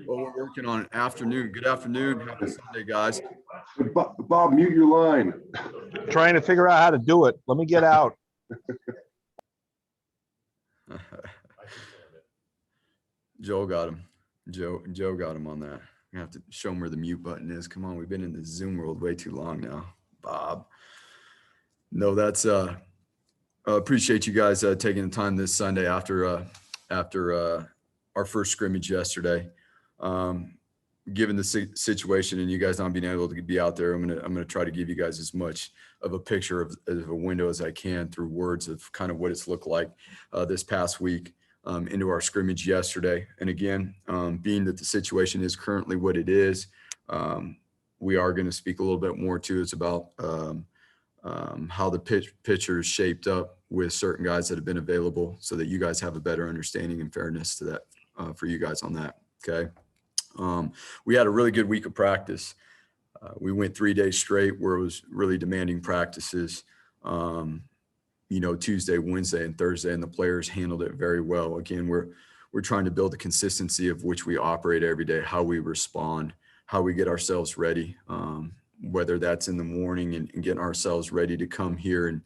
Well, we're working on afternoon. Good afternoon. Happy Sunday, guys. Bob, mute your line. Trying to figure out how to do it. Let me get out. Joe got him. Joe got him on that. I have to show him where the mute button is. Come on, we've been in the Zoom world way too long now, Bob. No, that's appreciate you guys taking the time this Sunday after our first scrimmage yesterday. Given the situation and you guys not being able to be out there, I'm gonna try to give you guys as much of a picture of a window as I can through words of kind of what it's looked like this past week into our scrimmage yesterday. And again, being that the situation is currently what it is, we are going to speak a little bit more too. It's about how the pitcher is shaped up with certain guys that have been available, so that you guys have a better understanding and fairness to that for you guys on that. Okay. We had a really good week of practice. We went 3 days straight where it was really demanding practices, Tuesday, Wednesday, and Thursday, and the players handled it very well. Again, we're trying to build a consistency of which we operate every day, how we respond, how we get ourselves ready, whether that's in the morning and getting ourselves ready to come here and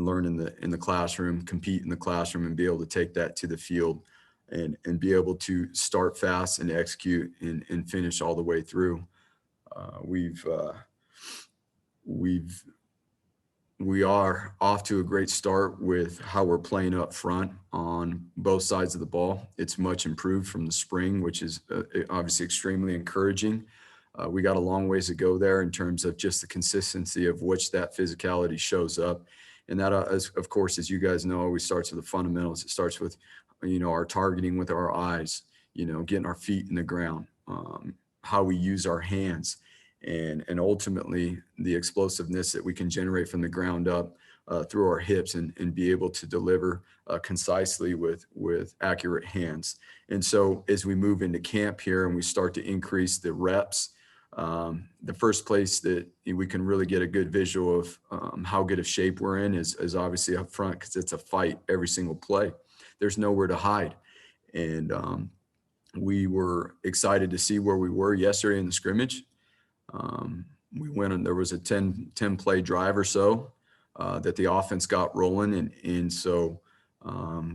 learn in the classroom, compete in the classroom, and be able to take that to the field and be able to start fast and execute and finish all the way through. We are off to a great start with how we're playing up front on both sides of the ball. It's much improved from the spring, which is obviously extremely encouraging. We got a long ways to go there in terms of just the consistency of which that physicality shows up. And that, of course, as you guys know, always starts with the fundamentals. It starts with, our targeting with our eyes, getting our feet in the ground, how we use our hands, and ultimately the explosiveness that we can generate from the ground up through our hips and be able to deliver concisely with accurate hands. And so as we move into camp here and we start to increase the reps, the first place that we can really get a good visual of how good of shape we're in is obviously up front, because it's a fight every single play. There's nowhere to hide. And we were excited to see where we were yesterday in the scrimmage. We went and there was a 10 play drive or so that the offense got rolling. And so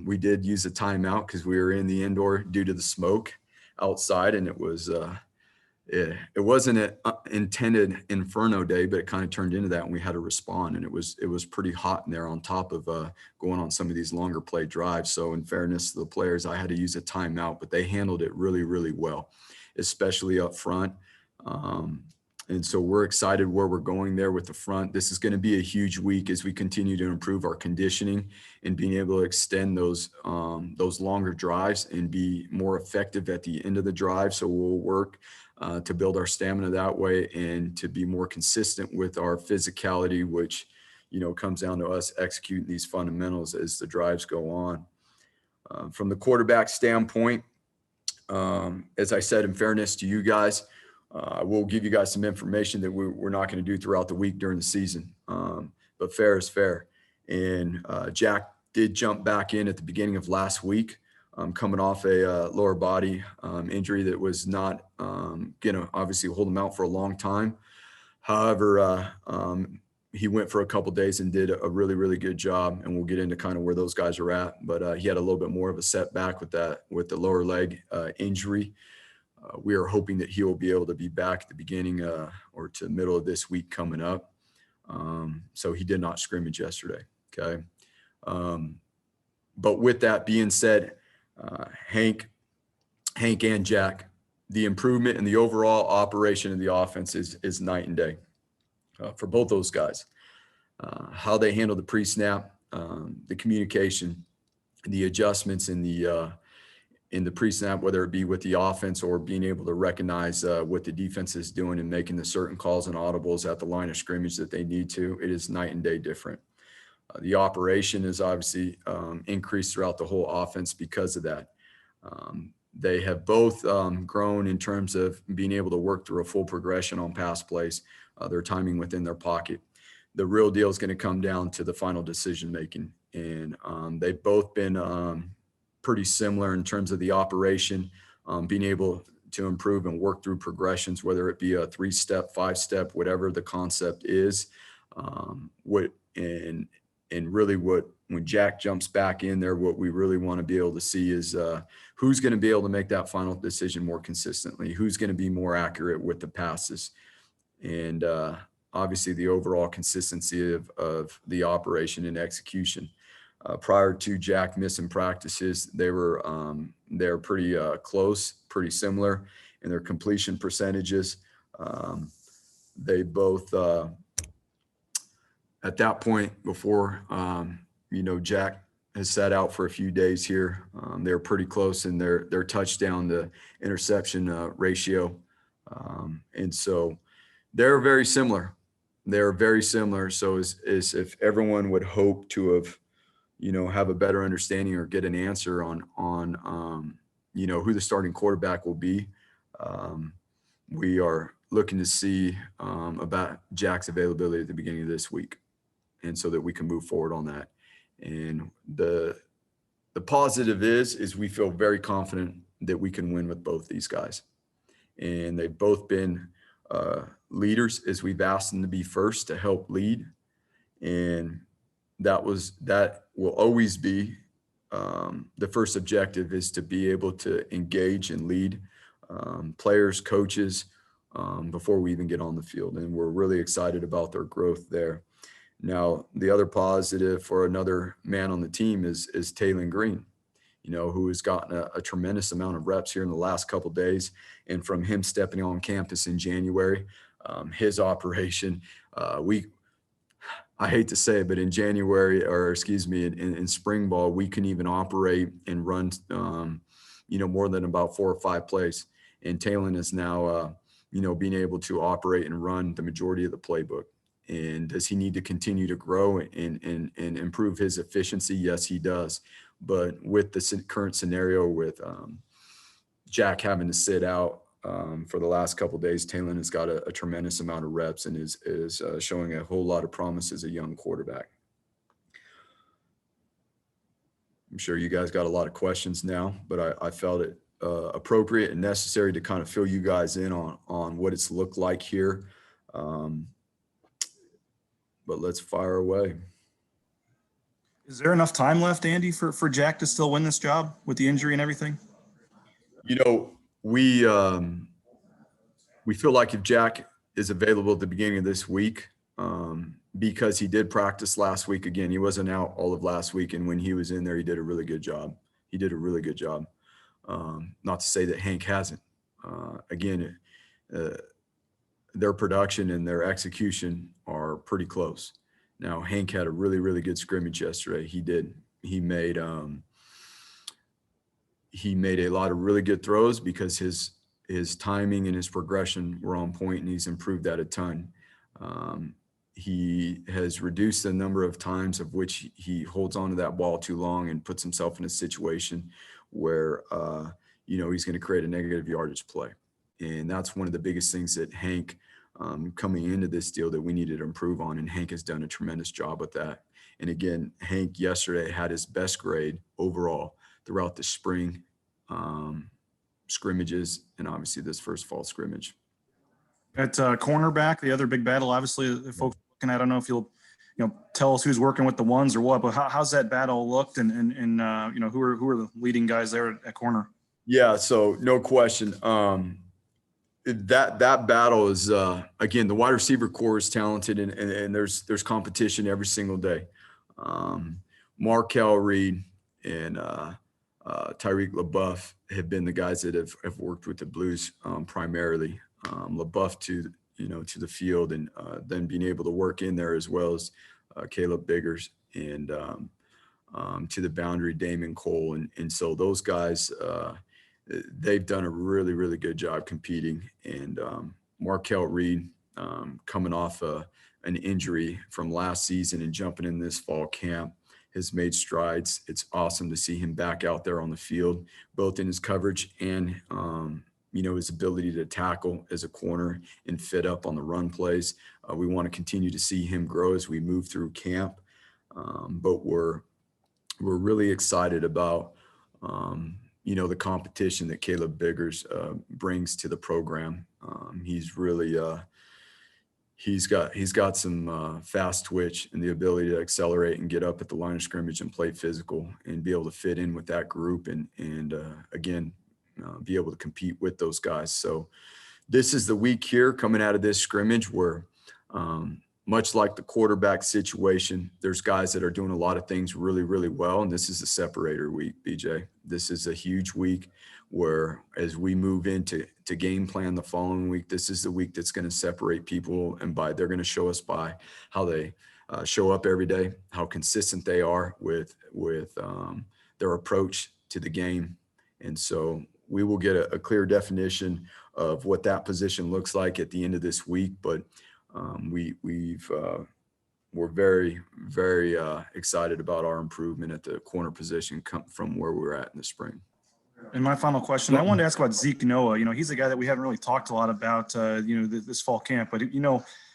we did use a timeout because we were in the indoor due to the smoke outside, and it wasn't an intended inferno day, but it kind of turned into that, and we had to respond. And it was pretty hot in there on top of going on some of these longer play drives. So in fairness to the players, I had to use a timeout, but they handled it really, really well, especially up front. And so we're excited where we're going there with the front. This is going to be a huge week as we continue to improve our conditioning and being able to extend those longer drives and be more effective at the end of the drive. So we'll work to build our stamina that way and to be more consistent with our physicality, which, comes down to us executing these fundamentals as the drives go on. From the quarterback standpoint, as I said, in fairness to you guys, we'll give you guys some information that we're not going to do throughout the week during the season. But fair is fair. And Jack did jump back in at the beginning of last week, coming off a lower body injury that was not going to obviously hold him out for a long time. However, he went for a couple of days and did a really, really good job. And we'll get into kind of where those guys are at. But he had a little bit more of a setback with the lower leg injury. We are hoping that he will be able to be back at the beginning or to the middle of this week coming up. So he did not scrimmage yesterday. Okay. But with that being said, Hank and Jack, the improvement in the overall operation of the offense is night and day for both those guys. How they handle the pre-snap, the communication, the adjustments in the pre-snap, whether it be with the offense or being able to recognize what the defense is doing and making the certain calls and audibles at the line of scrimmage that they need to, it is night and day different. The operation is obviously increased throughout the whole offense because of that. They have both grown in terms of being able to work through a full progression on pass plays, their timing within their pocket. The real deal is going to come down to the final decision making And they've both been pretty similar in terms of the operation, being able to improve and work through progressions, whether it be a 3-step, 5-step, whatever the concept is. When Jack jumps back in there, what we really want to be able to see is who's going to be able to make that final decision more consistently, who's going to be more accurate with the passes, and obviously the overall consistency of the operation and execution. Prior to Jack missing practices, they're pretty close, pretty similar in their completion percentages. They both at that point before Jack has sat out for a few days here, they're pretty close in their touchdown to interception ratio, and so they're very similar. So as if everyone would hope to have a better understanding or get an answer on who the starting quarterback will be, we are looking to see about Jack's availability at the beginning of this week, and so that we can move forward on that. And the positive is we feel very confident that we can win with both these guys, and they've both been leaders as we've asked them to be first to help lead, and that will always be the first objective, is to be able to engage and lead players, coaches, before we even get on the field. And we're really excited about their growth there. Now, the other positive for another man on the team is Taylon Green, who has gotten a tremendous amount of reps here in the last couple of days. And from him stepping on campus in January, his operation, I hate to say it, but in January, in spring ball, we couldn't even operate and run, more than about 4 or 5 plays. And Taylon is now, being able to operate and run the majority of the playbook. And does he need to continue to grow and improve his efficiency? Yes, he does. But with the current scenario with Jack having to sit out for the last couple of days, Taylon has got a tremendous amount of reps and is showing a whole lot of promise as a young quarterback. I'm sure you guys got a lot of questions now, but I felt it appropriate and necessary to kind of fill you guys in on what it's looked like here. But let's fire away. Is there enough time left, Andy, for Jack to still win this job with the injury and everything? We feel like if Jack is available at the beginning of this week, because he did practice last week. Again, he wasn't out all of last week, and when he was in there, he did a really good job. Not to say that Hank hasn't. Again, their production and their execution are pretty close. Now, Hank had a really, really good scrimmage yesterday. He did. He made a lot of really good throws because his timing and his progression were on point, and he's improved that a ton. He has reduced the number of times of which he holds onto that ball too long and puts himself in a situation where he's going to create a negative yardage play. And that's one of the biggest things that Hank, coming into this deal, that we needed to improve on, and Hank has done a tremendous job with that. And again, Hank yesterday had his best grade overall throughout the spring scrimmages and obviously this first fall scrimmage. At cornerback, the other big battle, obviously, the folks looking at, I don't know if you'll tell us who's working with the ones or what, but how's that battle looked, and who are the leading guys there at corner? Yeah, so no question. That battle is again, the wide receiver core is talented, and there's competition every single day. Markel Reed and Tyreek LaBeouf have been the guys that have worked with the Blues primarily. LaBeouf to the field, and then being able to work in there, as well as Caleb Biggers, and to the boundary, Damon Cole. And so those guys, they've done a really, really good job competing. And Markel Reed, coming off an injury from last season and jumping in this fall camp, has made strides. It's awesome to see him back out there on the field, both in his coverage and his ability to tackle as a corner and fit up on the run plays. We want to continue to see him grow as we move through camp. But we're we're really excited about, the competition that Caleb Biggers brings to the program. He's really he's got some fast twitch and the ability to accelerate and get up at the line of scrimmage and play physical and be able to fit in with that group and again be able to compete with those guys. So this is the week here coming out of this scrimmage where much like the quarterback situation, there's guys that are doing a lot of things really, really well. And this is the separator week, BJ. This is a huge week where as we move into game plan the following week, this is the week that's going to separate people. And they're going to show us by how they show up every day, how consistent they are with their approach to the game. And so we will get a clear definition of what that position looks like at the end of this week. But we're very, very excited about our improvement at the corner position from where we were at in the spring. And my final question, I wanted to ask about Zeke Noah. He's a guy that we haven't really talked a lot about, this fall camp. But,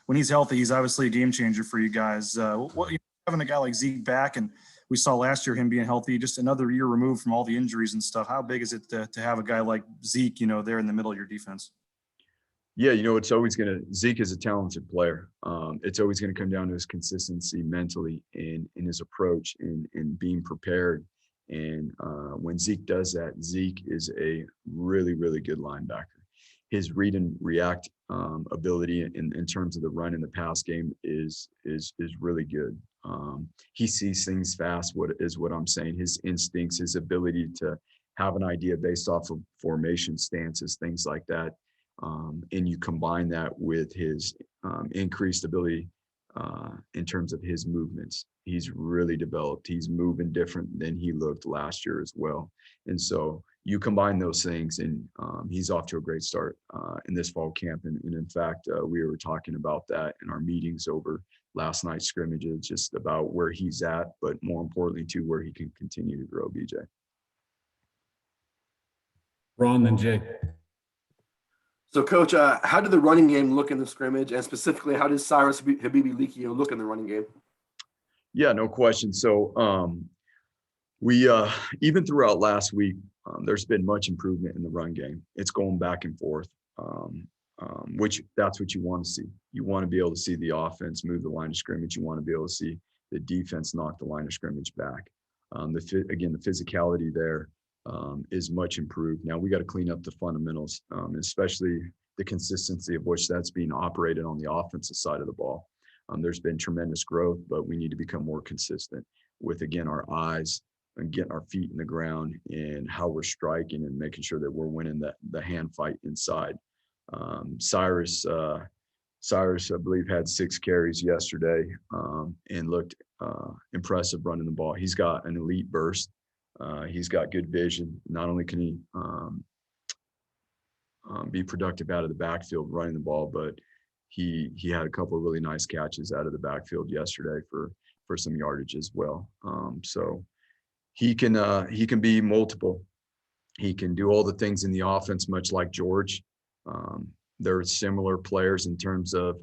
when he's healthy, he's obviously a game changer for you guys. Having a guy like Zeke back, and we saw last year him being healthy, just another year removed from all the injuries and stuff. How big is it to have a guy like Zeke, there in the middle of your defense? Yeah, it's always Zeke is a talented player. It's always going to come down to his consistency mentally and in his approach and being prepared. And when Zeke does that, Zeke is a really, really good linebacker. His read and react ability in terms of the run and the pass game is really good. He sees things fast, what I'm saying. His instincts, his ability to have an idea based off of formation stances, things like that. And you combine that with his increased ability in terms of his movements. He's really developed. He's moving different than he looked last year as well. And so you combine those things, and he's off to a great start in this fall camp. And in fact, we were talking about that in our meetings over last night's scrimmages, just about where he's at, but more importantly, too, where he can continue to grow, BJ. Ron, then Jake. So, Coach, how did the running game look in the scrimmage, and specifically, how did Cyrus Habibi-Likio look in the running game? Yeah, no question. So we even throughout last week, there's been much improvement in the run game. It's going back and forth, which that's what you want to see. You want to be able to see the offense move the line of scrimmage. You want to be able to see the defense knock the line of scrimmage back. The physicality there is much improved. Now we got to clean up the fundamentals, especially the consistency of which that's being operated on the offensive side of the ball. There's been tremendous growth, but we need to become more consistent with, again, our eyes and getting our feet in the ground and how we're striking and making sure that we're winning the hand fight inside. Cyrus, I believe, had 6 carries yesterday and looked impressive running the ball. He's got an elite burst. He's got good vision. Not only can he be productive out of the backfield running the ball, but he had a couple of really nice catches out of the backfield yesterday for some yardage as well. So he can be multiple. He can do all the things in the offense, much like George. They're similar players in terms of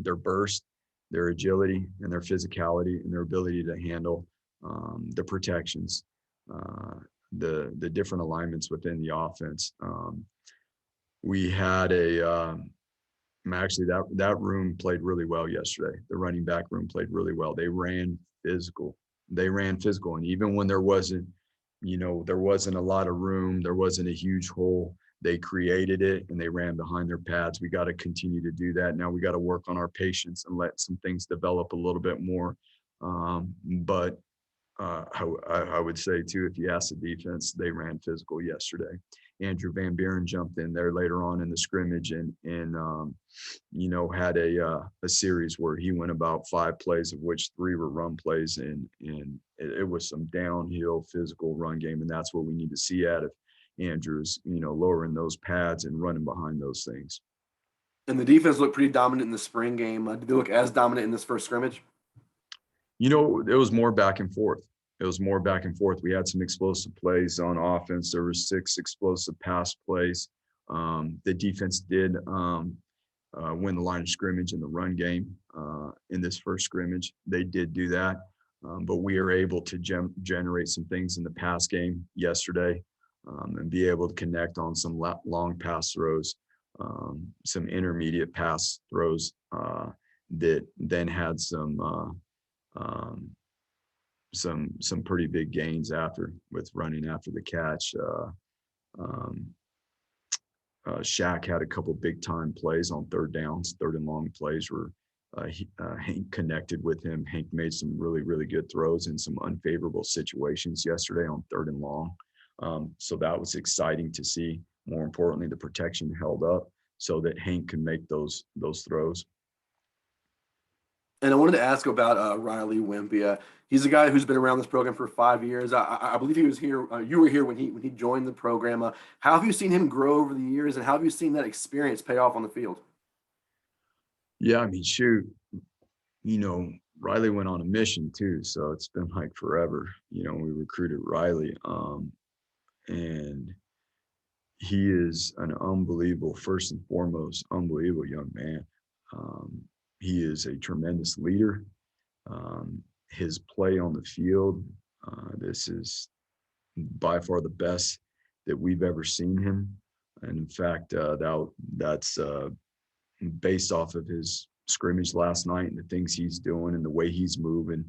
their burst, their agility, and their physicality, and their ability to handle the protections, the different alignments within the offense. We had actually that room played really well yesterday. The running back room played really well. They ran physical. And even when there wasn't a lot of room, there wasn't a huge hole, they created it and they ran behind their pads. We got to continue to do that. Now we got to work on our patience and let some things develop a little bit more. But I would say too, if you ask the defense, they ran physical yesterday. Andrew Van Buren jumped in there later on in the scrimmage and had a series where he went about 5 plays, of which 3 were run plays, and it was some downhill physical run game, and that's what we need to see out of Andrews, lowering those pads and running behind those things. And the defense looked pretty dominant in the spring game. Did they look as dominant in this first scrimmage? It was more back and forth. We had some explosive plays on offense. There were 6 explosive pass plays. The defense did win the line of scrimmage in the run game in this first scrimmage. They did do that. But we are able to generate some things in the pass game yesterday, and be able to connect on some long pass throws, some intermediate pass throws that then had some pretty big gains after, with running after the catch. Shaq had a couple big time plays on third downs, third and long plays where Hank connected with him. Hank made some really, really good throws in some unfavorable situations yesterday on third and long. So that was exciting to see. More importantly, the protection held up so that Hank can make those throws. And I wanted to ask about Riley Wimbia. He's a guy who's been around this program for 5 years. I believe he was here. You were here when he joined the program. How have you seen him grow over the years, and how have you seen that experience pay off on the field? Yeah, I mean, shoot, Riley went on a mission too, so it's been like forever. We recruited Riley, and he is an unbelievable, first and foremost, unbelievable young man. He is a tremendous leader. His play on the field, this is by far the best that we've ever seen him. And in fact, that's based off of his scrimmage last night and the things he's doing and the way he's moving.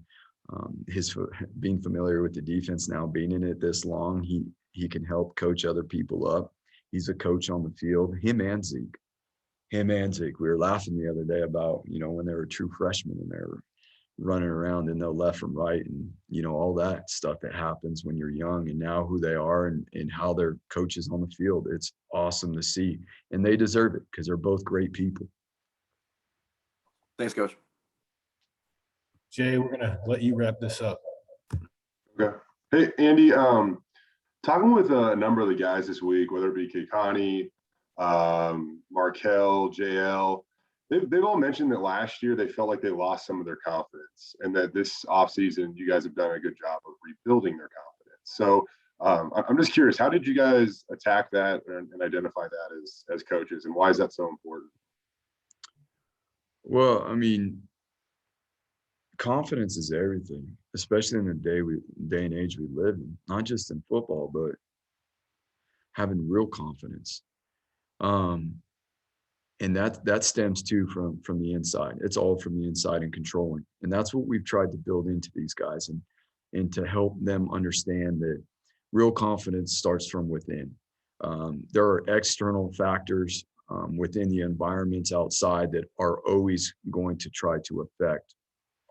His being familiar with the defense now, being in it this long, he can help coach other people up. He's a coach on the field. Him and Zeke. We were laughing the other day about, when they were true freshmen and they were running around and no left from right and, all that stuff that happens when you're young, and now who they are and how they're coaches on the field. It's awesome to see, and they deserve it because they're both great people. Thanks, Coach. Jay, we're going to let you wrap this up. Okay. Hey, Andy, talking with a number of the guys this week, whether it be Kekani, Markel, JL, they've all mentioned that last year they felt like they lost some of their confidence, and that this offseason you guys have done a good job of rebuilding their confidence. So I'm just curious, how did you guys attack that and identify that as coaches, and why is that so important? Well, I mean, confidence is everything, especially in the day and age we live in, not just in football, but having real confidence. And that stems too from the inside. It's all from the inside and controlling. And that's what we've tried to build into these guys, and to help them understand that real confidence starts from within. There are external factors within the environments outside that are always going to try to affect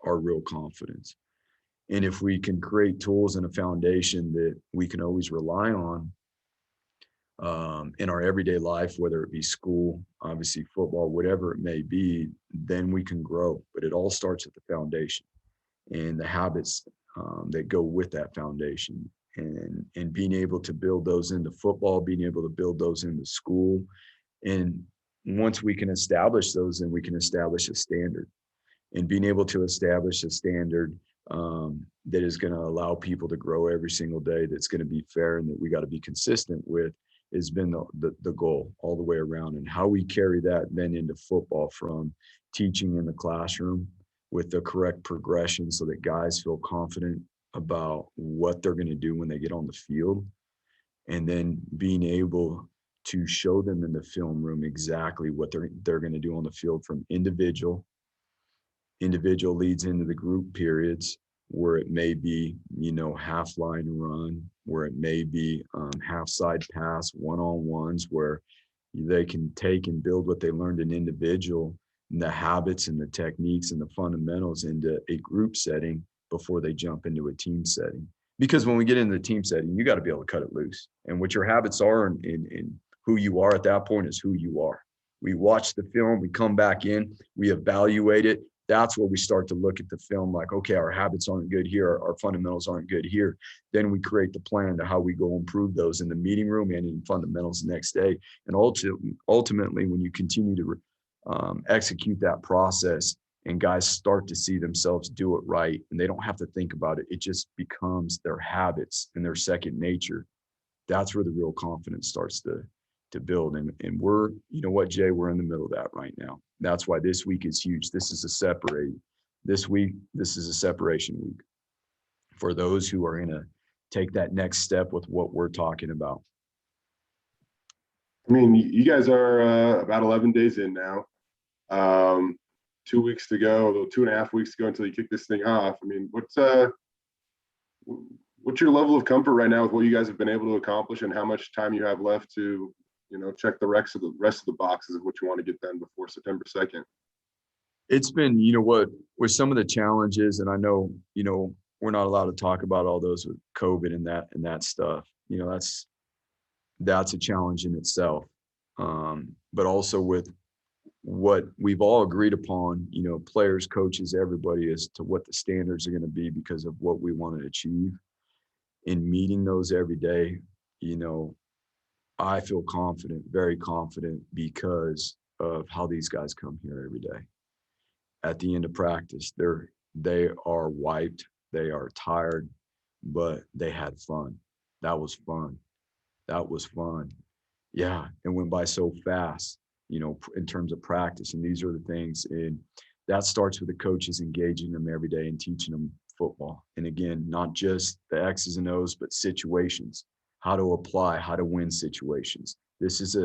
our real confidence. And if we can create tools and a foundation that we can always rely on in our everyday life, whether it be school, obviously football, whatever it may be, then we can grow. But it all starts at the foundation and the habits that go with that foundation, and being able to build those into football, being able to build those into school. And once we can establish those, then we can establish a standard, and being able to establish a standard that is going to allow people to grow every single day, that's going to be fair and that we got to be consistent with, has been the goal all the way around. And how we carry that then into football, from teaching in the classroom with the correct progression so that guys feel confident about what they're going to do when they get on the field, and then being able to show them in the film room exactly what they're going to do on the field, from individual leads into the group periods, where it may be, half line run, where it may be half side pass, one-on-ones, where they can take and build what they learned in individual, and the habits and the techniques and the fundamentals, into a group setting before they jump into a team setting. Because when we get into the team setting, you got to be able to cut it loose. And what your habits are and who you are at that point is who you are. We watch the film, we come back in, we evaluate it. That's where we start to look at the film like, okay, our habits aren't good here, our fundamentals aren't good here. Then we create the plan to how we go improve those in the meeting room and in fundamentals the next day. And ultimately, when you continue to execute that process, and guys start to see themselves do it right, and they don't have to think about it, it just becomes their habits and their second nature. That's where the real confidence starts to build. And we're, you know what, Jay, we're in the middle of that right now. That's why this week is huge. This is a separation week. for those who are going to take that next step with what we're talking about. I mean, you guys are about 11 days in now. 2 weeks to go, 2.5 weeks to go until you kick this thing off. I mean, what's your level of comfort right now with what you guys have been able to accomplish, and how much time you have left to, check the rest of the boxes of what you want to get done before September 2nd? It's been, with some of the challenges, and I know, we're not allowed to talk about all those with COVID and that stuff. That's a challenge in itself. But also with what we've all agreed upon, players, coaches, everybody, as to what the standards are going to be because of what we want to achieve. In meeting those every day, I feel confident, very confident, because of how these guys come here every day. At the end of practice, they are wiped, they are tired, but they had fun. That was fun. Yeah, it went by so fast, in terms of practice. And these are the things, and that starts with the coaches engaging them every day and teaching them football. And again, not just the X's and O's, but situations, how to apply, how to win situations. This is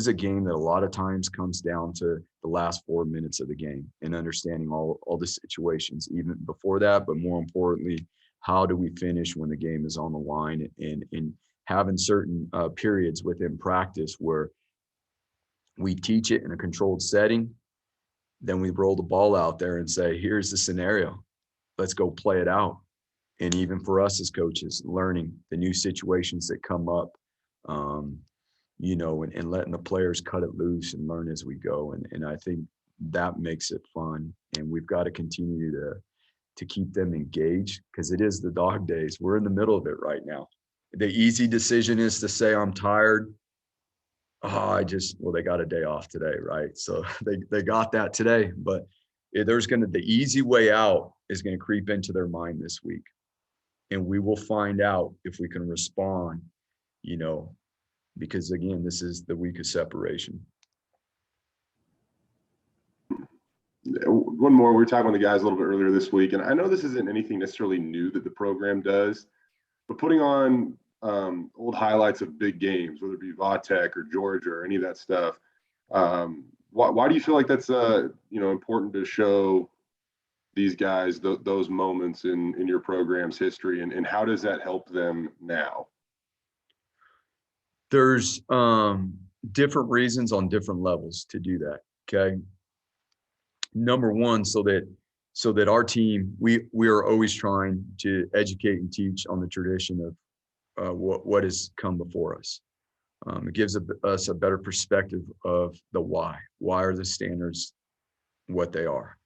a game that a lot of times comes down to the last 4 minutes of the game and understanding all the situations, even before that, but more importantly, how do we finish when the game is on the line, and having certain periods within practice where we teach it in a controlled setting, then we roll the ball out there and say, here's the scenario, let's go play it out. And even for us as coaches, learning the new situations that come up, and letting the players cut it loose and learn as we go. And I think that makes it fun. And we've got to continue to keep them engaged, because it is the dog days. We're in the middle of it right now. The easy decision is to say, I'm tired. They got a day off today, right? So they got that today, but the easy way out is going to creep into their mind this week. And we will find out if we can respond, because again, this is the week of separation. One more, we were talking with the guys a little bit earlier this week, and I know this isn't anything necessarily new that the program does, but putting on old highlights of big games, whether it be Vautech or Georgia or any of that stuff, why do you feel like that's important to show these guys those moments in your program's history, and how does that help them now? There's different reasons on different levels to do that. Okay. Number one, so that our team, we are always trying to educate and teach on the tradition of what has come before us. It gives us a better perspective of the why. Why are the standards what they are?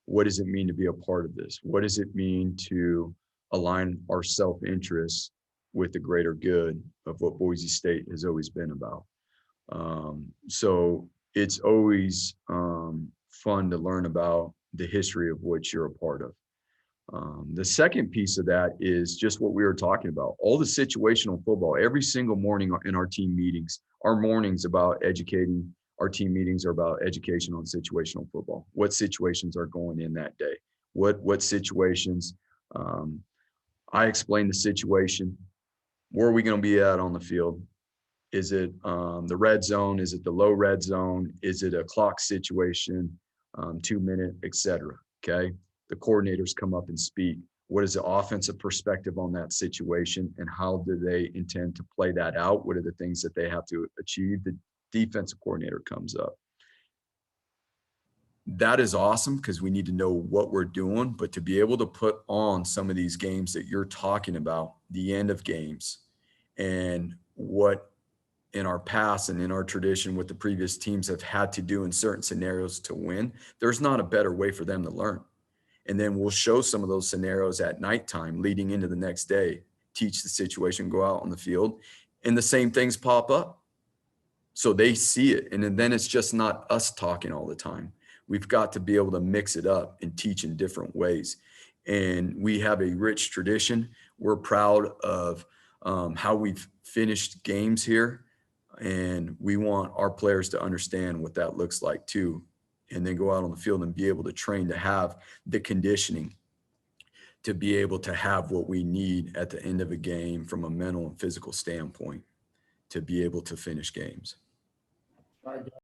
What does it mean to be a part of this? What does it mean to align our self-interest with the greater good of what Boise State has always been about? So it's always fun to learn about the history of what you're a part of. The second piece of that is just what we were talking about, all the situational football. Every single morning in our team meetings, our mornings about educating, our team meetings are about education on situational football. What situations are going in that day? What situations? I explain the situation. Where are we going to be at on the field? Is it the red zone? Is it the low red zone? Is it a clock situation, 2 minute, et cetera? Okay. The coordinators come up and speak. What is the offensive perspective on that situation, and how do they intend to play that out? What are the things that they have to achieve? The defensive coordinator comes up. That is awesome, because we need to know what we're doing, but to be able to put on some of these games that you're talking about, the end of games, and what in our past and in our tradition, what the previous teams have had to do in certain scenarios to win, there's not a better way for them to learn. And then we'll show some of those scenarios at nighttime leading into the next day, teach the situation, go out on the field, and the same things pop up. So they see it. And then it's just not us talking all the time. We've got to be able to mix it up and teach in different ways. And we have a rich tradition. We're proud of how we've finished games here. And we want our players to understand what that looks like too, and then go out on the field and be able to train to have the conditioning. to be able to have what we need at the end of a game from a mental and physical standpoint to be able to finish games.